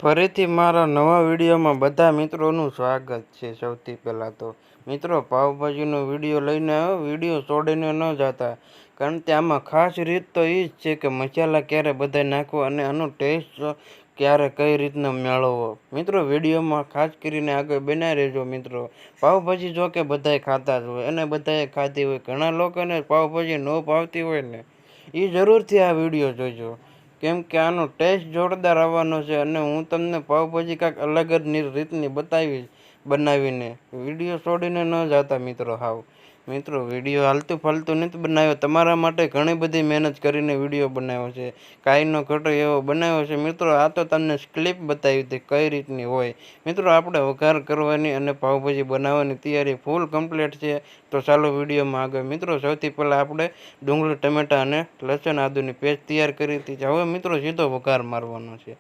ફરીથી મારા નવા વિડીયોમાં બધા મિત્રોનું સ્વાગત છે. સૌથી પહેલાં તો મિત્રો પાવભાજીનો વિડીયો લઈને આવ્યો. વિડીયો છોડીને ન જતા, કારણ કે આમાં ખાસ રીત તો એ જ છે કે મસાલા ક્યારે બધા નાખવો અને આનો ટેસ્ટ ક્યારે કઈ રીતના મેળવવો. મિત્રો વિડીયોમાં ખાસ કરીને આગળ બનાવી રહેજો. મિત્રો પાવભાજી જો કે બધાએ ખાતા જ હોય અને બધાએ ખાધી હોય. ઘણા લોકોને પાવભાજી ન ભાવતી હોય ને, એ જરૂરથી આ વિડીયો જોઈજો, કેમ કે આનો ટેસ્ટ જોરદાર આવવાનો છે અને હું તમને પાવભાજી કાંઈક અલગ જ રીતની બતાવીશ બનાવીને. વિડીયો છોડીને ન જતા મિત્રો. મિત્રો વિડીયો હાલતું ફાલતું નથી બનાવ્યો, તમારા માટે ઘણી બધી મહેનત કરીને વિડીયો બનાવ્યો છે. કાંઈ ન ઘટે એવો બનાવ્યો છે મિત્રો. આ તો તમને ક્લિપ બતાવી હતી કઈ રીતની હોય. મિત્રો આપણે વઘાર કરવાની અને પાવભાજી બનાવવાની તૈયારી ફૂલ કમ્પ્લીટ છે. તો ચાલો વિડીયોમાં આગળ. મિત્રો સૌથી પહેલાં આપણે ડુંગળી, ટમેટા અને લસણ આદુની પેસ્ટ તૈયાર કરી હતી. હવે મિત્રો સીધો વઘાર મારવાનો છે.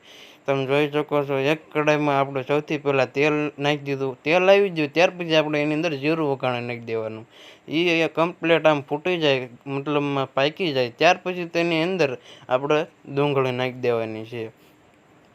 તમે જોઈ શકો છો, એક કઢાઈમાં આપણે સૌથી પહેલાં તેલ નાખી દીધું. તેલ આવી ગયું ત્યાર પછી આપણે એની અંદર જીરું વઘાણે નાખી દેવાનું. એ કમ્પ્લીટ આમ ફૂટી જાય, મતલબમાં પાકી જાય, ત્યાર પછી તેની અંદર આપણે ડુંગળી નાખી દેવાની છે.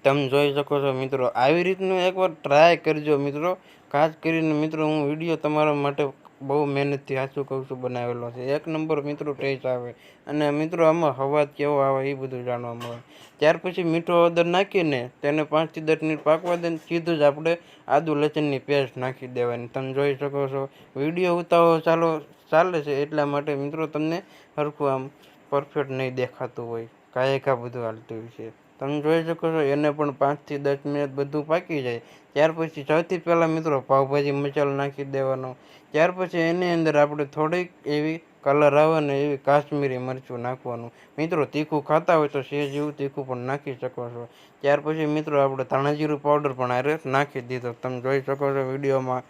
તમે જોઈ શકો છો મિત્રો. આવી રીતનું એકવાર ટ્રાય કરજો મિત્રો. ખાસ કરીને મિત્રો હું વિડીયો તમારા માટે બહુ મહેનતથી સાચું કહું છું બનાવેલો છે. એક નંબર મિત્રો ટેસ્ટ આવે અને મિત્રો આમાં અવાજ કેવો આવે એ બધું જાણવા મળે. ત્યાર પછી મીઠો હળદર નાખીને તેને 5 થી 10 મિનિટ પાકવા દઈને સીધું જ આપણે આદુ લસણની પેસ્ટ નાખી દેવાની. તમે જોઈ શકો છો વિડીયો ઉતારો ચાલે છે એટલા માટે મિત્રો તમને સરખું આમ પરફેક્ટ નહીં દેખાતું હોય, કાંઈ બધું હાલતું હોય છે. તમે જોઈ શકો છો એને પણ 5 થી 10 મિનિટ બધું પાકી જાય ત્યાર પછી સૌથી પહેલાં મિત્રો પાવભાજી મસાલો નાખી દેવાનો. ત્યાર પછી એની અંદર આપણે થોડીક એવી કલર આવે ને એવી કાશ્મીરી મરચું નાખવાનું. મિત્રો તીખું ખાતા હોય તો સેજ જેવું તીખું પણ નાખી શકો છો. ત્યાર પછી મિત્રો આપણે ધાણાજીરું પાવડર પણ આરે નાખી દીધો. તમે જોઈ શકો છો વિડીયોમાં.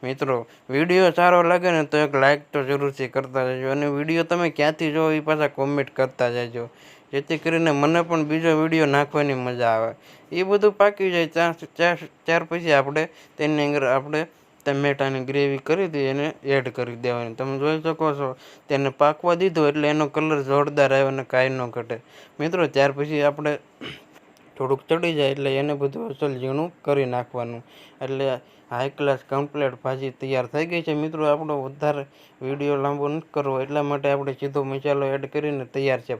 મિત્રો વિડીયો સારો લાગે ને તો એક લાઇક તો જરૂરથી કરતા જજો અને વિડીયો તમે ક્યાંથી જો એ પાછા કોમેન્ટ કરતા જજો, જેથી કરીને મને પણ બીજો વિડીયો નાખવાની મજા આવે. એ બધું પાકી જાય ત્યાર પછી આપણે તેની અંદર આપણે ટમેટાની ગ્રેવી કરી હતી એને એડ કરી દેવાની. તમે જોઈ શકો છો તેને પાકવા દીધો એટલે એનો કલર જોરદાર આવ્યો અને કાંઈ ન ઘટે મિત્રો. ત્યાર પછી આપણે થોડુંક ચડી જાય એટલે એને બધું અસલ ઝીણું કરી નાખવાનું. એટલે હાઈ ક્લાસ કમ્પ્લીટ ભાજી તૈયાર થઈ ગઈ છે મિત્રો. આપણો વધારે વિડીયો લાંબો નથી કરવો એટલા માટે આપણે સીધો મસાલો એડ કરીને તૈયાર છે.